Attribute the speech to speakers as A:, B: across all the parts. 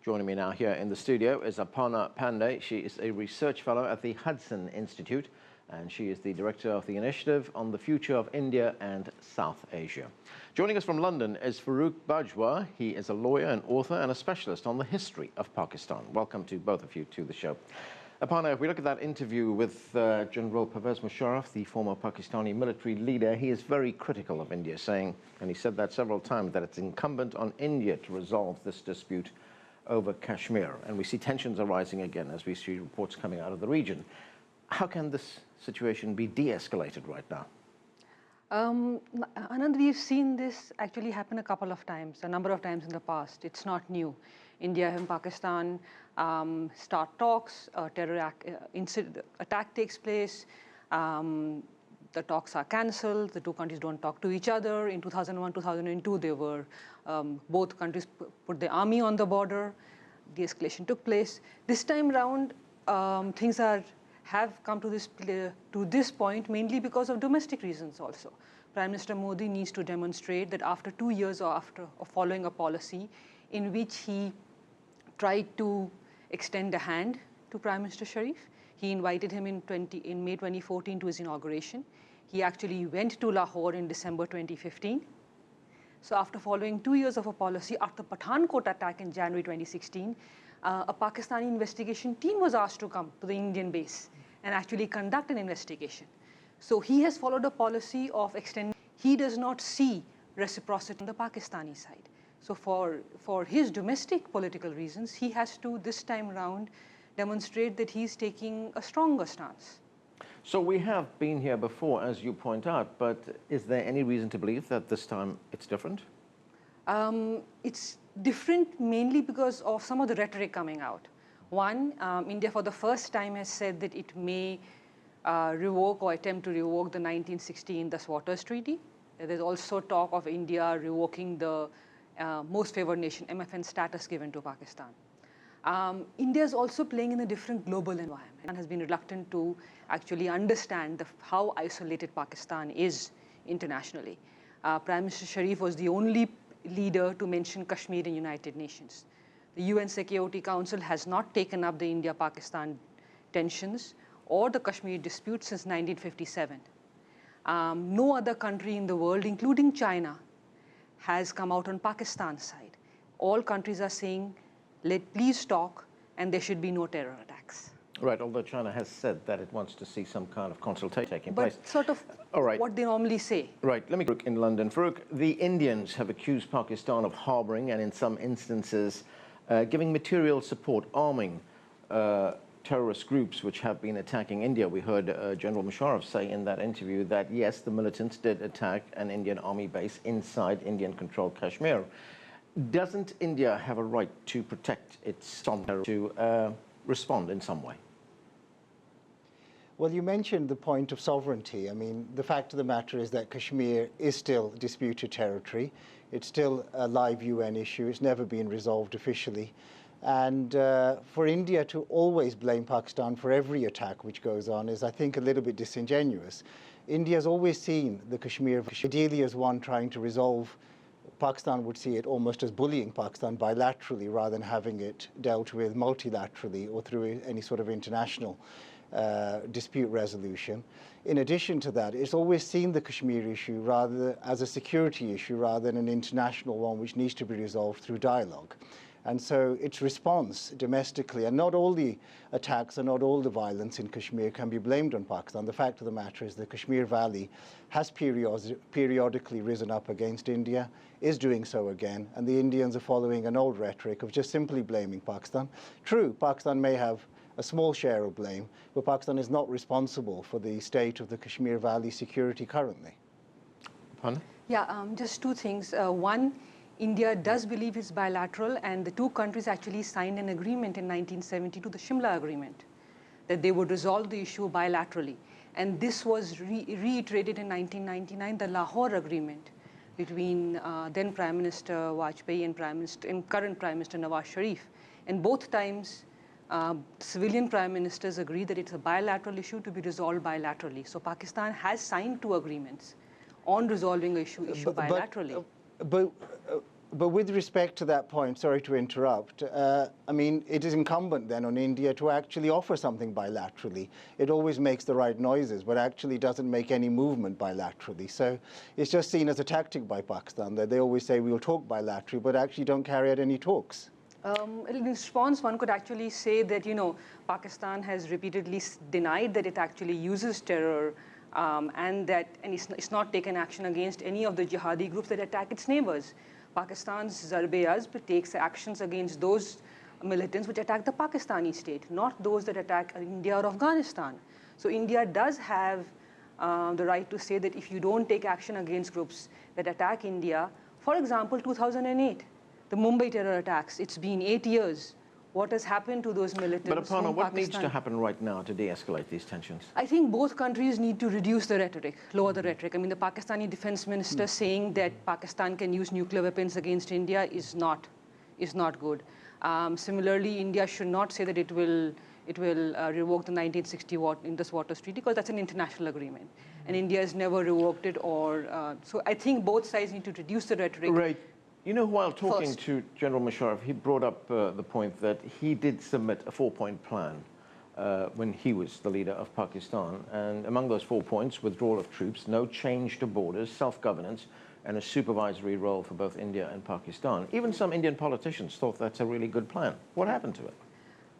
A: Joining me now here in the studio is Aparna Pande. She is a research fellow at the Hudson Institute, and she is the director of the Initiative on the Future of India and South Asia. Joining us from London is Farooq Bajwa. He is a lawyer and author and a specialist on the history of Pakistan. Welcome to both of you to the show. Aparna, if we look at that interview with General Pervez Musharraf, the former Pakistani military leader, he is very critical of India, saying, and he said that several times, that it's incumbent on India to resolve this dispute over Kashmir. And we see tensions arising again as we see reports coming out of the region. How can this situation be de-escalated right now?
B: Anand, we've seen this actually happen a number of times in the past. It's not new. India and Pakistan start talks, a terror attack takes place, the talks are cancelled, the two countries don't talk to each other. In 2001, 2002, they were, both countries put the army on the border, de-escalation took place. This time round, things have come to this point mainly because of domestic reasons also. Prime Minister Modi needs to demonstrate that after 2 years of following a policy in which he tried to extend a hand to Prime Minister Sharif. He invited him in May 2014 to his inauguration. He actually went to Lahore in December 2015. So after following 2 years of a policy, after Pathankot attack in January 2016, a Pakistani investigation team was asked to come to the Indian base and actually conduct an investigation. So he has followed a policy of extending. He does not see reciprocity on the Pakistani side. So for his domestic political reasons, he has to, this time round, demonstrate that he's taking a stronger stance.
A: So we have been here before, as you point out, but is there any reason to believe that this time it's different?
B: It's different mainly because of some of the rhetoric coming out. One, India for the first time has said that it may revoke or attempt to revoke the 1960 Indus Waters Treaty. There's also talk of India revoking the most favored nation, MFN status given to Pakistan. India is also playing in a different global environment and has been reluctant to actually understand how isolated Pakistan is internationally. Prime Minister Sharif was the only leader to mention Kashmir in United Nations. The UN Security Council has not taken up the India-Pakistan tensions or the Kashmir dispute since 1957. No other country in the world, including China, has come out on Pakistan's side. All countries are saying, please talk, and there should be no terror attacks.
A: Right, although China has said that it wants to see some kind of consultation taking place.
B: But sort of what they normally say.
A: Right, let me look in London. Farooq, the Indians have accused Pakistan of harboring and in some instances giving material support, arming terrorist groups which have been attacking India. We heard General Musharraf say in that interview that yes, the militants did attack an Indian army base inside Indian-controlled Kashmir. Doesn't India have a right to protect its sovereignty, to respond in some way?
C: Well, you mentioned the point of sovereignty. I mean, the fact of the matter is that Kashmir is still disputed territory. It's still a live UN issue. It's never been resolved officially. And for India to always blame Pakistan for every attack which goes on is, I think, a little bit disingenuous. India has always seen the Kashmir ideally as one trying to resolve. Pakistan would see it almost as bullying Pakistan bilaterally rather than having it dealt with multilaterally or through any sort of international dispute resolution. In addition to that, it's always seen the Kashmir issue rather as a security issue rather than an international one which needs to be resolved through dialogue. And so its response domestically, and not all the attacks and not all the violence in Kashmir can be blamed on Pakistan. The fact of the matter is the Kashmir Valley has periodically risen up against India, is doing so again, and the Indians are following an old rhetoric of just simply blaming Pakistan. True, Pakistan may have a small share of blame, but Pakistan is not responsible for the state of the Kashmir Valley security currently.
A: Pardon?
B: Yeah, just two things. One, India does believe it's bilateral, and the two countries actually signed an agreement in 1972, the Shimla Agreement, that they would resolve the issue bilaterally. And this was reiterated in 1999, the Lahore Agreement between then Prime Minister Vajpayee and current Prime Minister Nawaz Sharif. And both times, civilian prime ministers agreed that it's a bilateral issue to be resolved bilaterally. So Pakistan has signed two agreements on resolving the issue bilaterally.
C: But with respect to that point, sorry to interrupt, I mean, it is incumbent then on India to actually offer something bilaterally. It always makes the right noises, but actually doesn't make any movement bilaterally. So it's just seen as a tactic by Pakistan, that they always say we'll talk bilaterally, but actually don't carry out any talks.
B: In response, one could actually say that, Pakistan has repeatedly denied that it actually uses terror and it's not taken action against any of the jihadi groups that attack its neighbors. Pakistan's Zarb-e-Azb takes actions against those militants which attack the Pakistani state, not those that attack India or Afghanistan. So India does have the right to say that if you don't take action against groups that attack India, for example, 2008, the Mumbai terror attacks, it's been 8 years. What has happened to those militants?
A: But Aparna, what needs to happen right now to de-escalate these tensions?
B: I think both countries need to reduce the rhetoric, lower the rhetoric. I mean, the Pakistani defense minister saying that Pakistan can use nuclear weapons against India is not good. Similarly, India should not say that it will revoke the 1960 Indus Waters Treaty, because that's an international agreement, and India has never revoked it. So I think both sides need to reduce the rhetoric.
A: Right. While talking to General Musharraf, he brought up the point that he did submit a 4-point plan when he was the leader of Pakistan. And among those 4 points, withdrawal of troops, no change to borders, self-governance, and a supervisory role for both India and Pakistan. Even some Indian politicians thought that's a really good plan. What happened to it?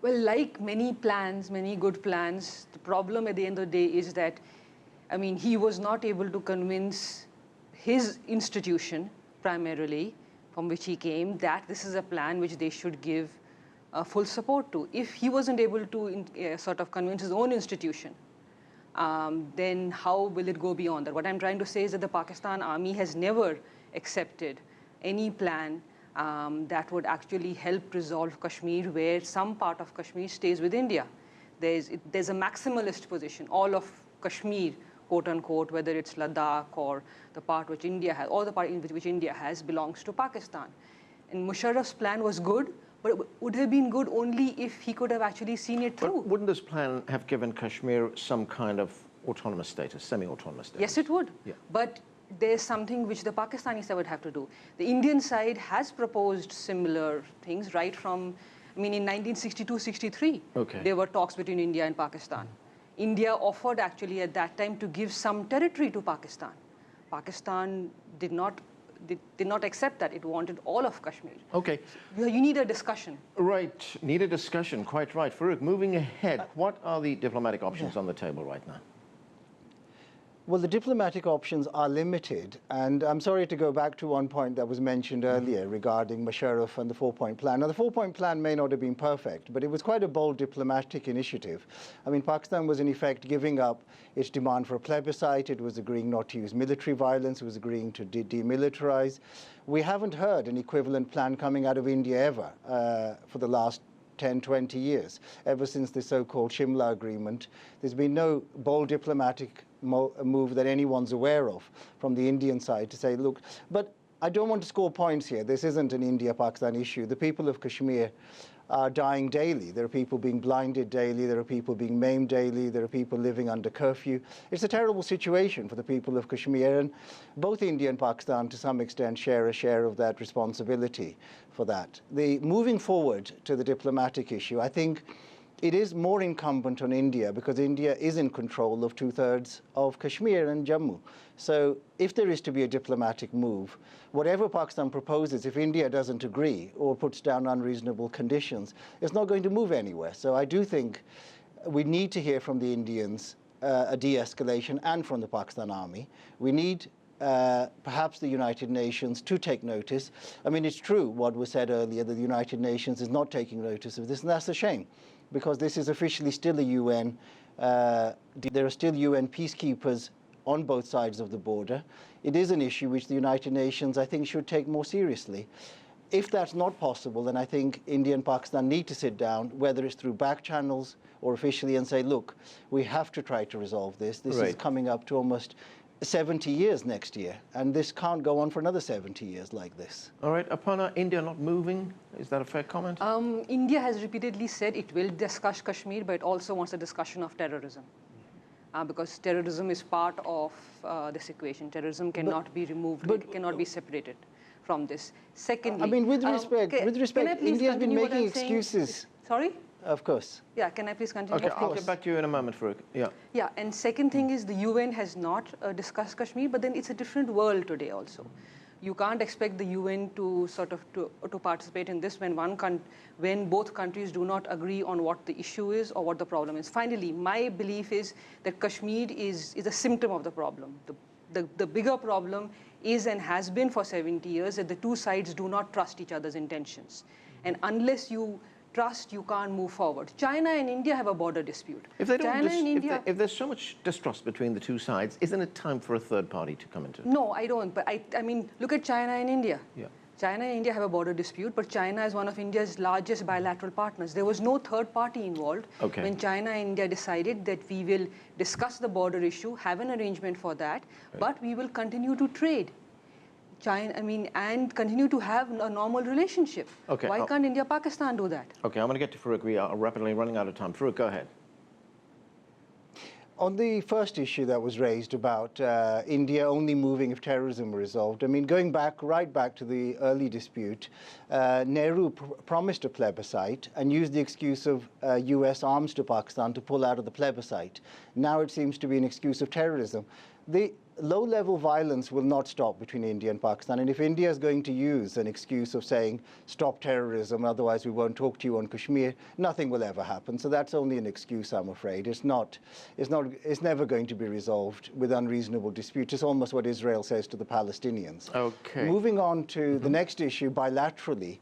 B: Well, like many plans, many good plans, the problem at the end of the day is that, I mean, he was not able to convince his institution, primarily, from which he came, that this is a plan which they should give full support to. If he wasn't able to sort of convince his own institution, then how will it go beyond that? What I'm trying to say is that the Pakistan army has never accepted any plan that would actually help resolve Kashmir, where some part of Kashmir stays with India. There's a maximalist position. All of Kashmir, quote unquote, whether it's Ladakh or the part which India has, or the part in which India has, belongs to Pakistan. And Musharraf's plan was good, but it would have been good only if he could have actually seen it through.
A: But wouldn't this plan have given Kashmir some kind of autonomous status, semi-autonomous status?
B: Yes, it would.
A: Yeah.
B: But there's something which the Pakistani side would have to do. The Indian side has proposed similar things right from, I mean, in 1962-63, there were talks between India and Pakistan. India offered actually at that time to give some territory to Pakistan. Pakistan did not accept that. It wanted all of Kashmir.
A: Okay.
B: You need a discussion.
A: Right, need a discussion, quite right. Farooq, moving ahead, what are the diplomatic options on the table right now?
C: Well, the diplomatic options are limited, and I'm sorry to go back to one point that was mentioned earlier regarding Musharraf and the 4-point plan. Now, the 4-point plan may not have been perfect, but it was quite a bold diplomatic initiative. I mean, Pakistan was in effect giving up its demand for a plebiscite. It was agreeing not to use military violence. It was agreeing to demilitarize. We haven't heard an equivalent plan coming out of India ever for the last 10, 20 years. Ever since the so-called Shimla agreement, there's been no bold diplomatic move that anyone's aware of from the Indian side to say, look, but I don't want to score points here. This isn't an India-Pakistan issue. The people of Kashmir are dying daily. There are people being blinded daily. There are people being maimed daily. There are people living under curfew. It's a terrible situation for the people of Kashmir, and both India and Pakistan to some extent share a share of that responsibility for that. Moving forward to the diplomatic issue, I think it is more incumbent on India because India is in control of 2/3 of Kashmir and Jammu. So if there is to be a diplomatic move, whatever Pakistan proposes, if India doesn't agree or puts down unreasonable conditions, it's not going to move anywhere. So I do think we need to hear from the Indians a de-escalation and from the Pakistan army. We need perhaps the United Nations to take notice. I mean, it's true what was said earlier, that the United Nations is not taking notice of this, and that's a shame, because this is officially still a UN. There are still UN peacekeepers on both sides of the border. It is an issue which the United Nations, I think, should take more seriously. If that's not possible, then I think India and Pakistan need to sit down, whether it's through back channels or officially, and say, look, we have to try to resolve this. This is coming up to almost 70 years next year, and this can't go on for another 70 years like this.
A: All right, Aparna, India not moving, is that a fair comment?
B: India has repeatedly said it will discuss Kashmir, but it also wants a discussion of terrorism. Because terrorism is part of this equation. Terrorism cannot be removed, it cannot be separated from this. Secondly,
C: I mean, with respect,
B: can I please
C: India's been
B: continue what
C: making
B: I'm saying?
C: excuses.
B: Sorry?
C: Of course.
B: Yeah, can I please continue?
A: Okay, I'll get back to you in a moment, Farooq. Yeah.
B: Yeah, and second thing is the UN has not discussed Kashmir, but then it's a different world today also. You can't expect the UN to sort of to participate in this when both countries do not agree on what the issue is or what the problem is. Finally, my belief is that Kashmir is a symptom of the problem. The bigger problem is and has been for 70 years that the two sides do not trust each other's intentions. And unless you trust, you can't move forward. China and India have a border dispute.
A: If they don't,
B: China and India,
A: if there's so much distrust between the two sides, isn't it time for a third party to come into it?
B: No, I don't. But I mean, look at China and India.
A: Yeah.
B: China and India have a border dispute, but China is one of India's largest bilateral partners. There was no third party involved when China and India decided that we will discuss the border issue, have an arrangement for that, but we will continue to trade. And continue to have a normal relationship.
A: Okay.
B: Why can't India, Pakistan do that?
A: Okay, I'm going to get to Farooq. We are rapidly running out of time. Farooq, go ahead.
C: On the first issue that was raised about India only moving if terrorism were resolved, I mean, going right back to the early dispute, Nehru promised a plebiscite and used the excuse of US arms to Pakistan to pull out of the plebiscite. Now it seems to be an excuse of terrorism. The low-level violence will not stop between India and Pakistan. And if India is going to use an excuse of saying, stop terrorism, otherwise we won't talk to you on Kashmir, nothing will ever happen. So that's only an excuse, I'm afraid. It's never going to be resolved with unreasonable disputes. It's almost what Israel says to the Palestinians.
A: Okay.
C: Moving on to the next issue, bilaterally,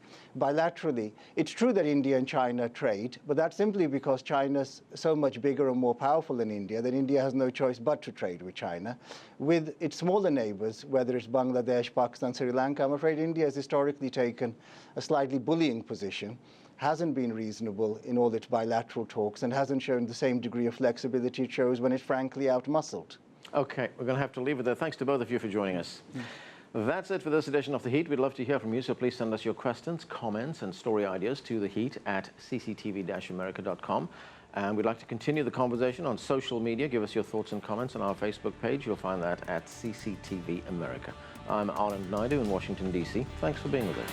C: it's true that India and China trade, but that's simply because China's so much bigger and more powerful than India that India has no choice but to trade with China. With its smaller neighbors, whether it's Bangladesh, Pakistan, Sri Lanka, I'm afraid India has historically taken a slightly bullying position, hasn't been reasonable in all its bilateral talks, and hasn't shown the same degree of flexibility it shows when it's frankly outmuscled.
A: Okay, we're going to have to leave it there. Thanks to both of you for joining us. That's it for this edition of The Heat. We'd love to hear from you, so please send us your questions, comments, and story ideas to theheat@cctv-america.com. And we'd like to continue the conversation on social media. Give us your thoughts and comments on our Facebook page. You'll find that at CCTV America. I'm Anand Naidoo in Washington, D.C. Thanks for being with us.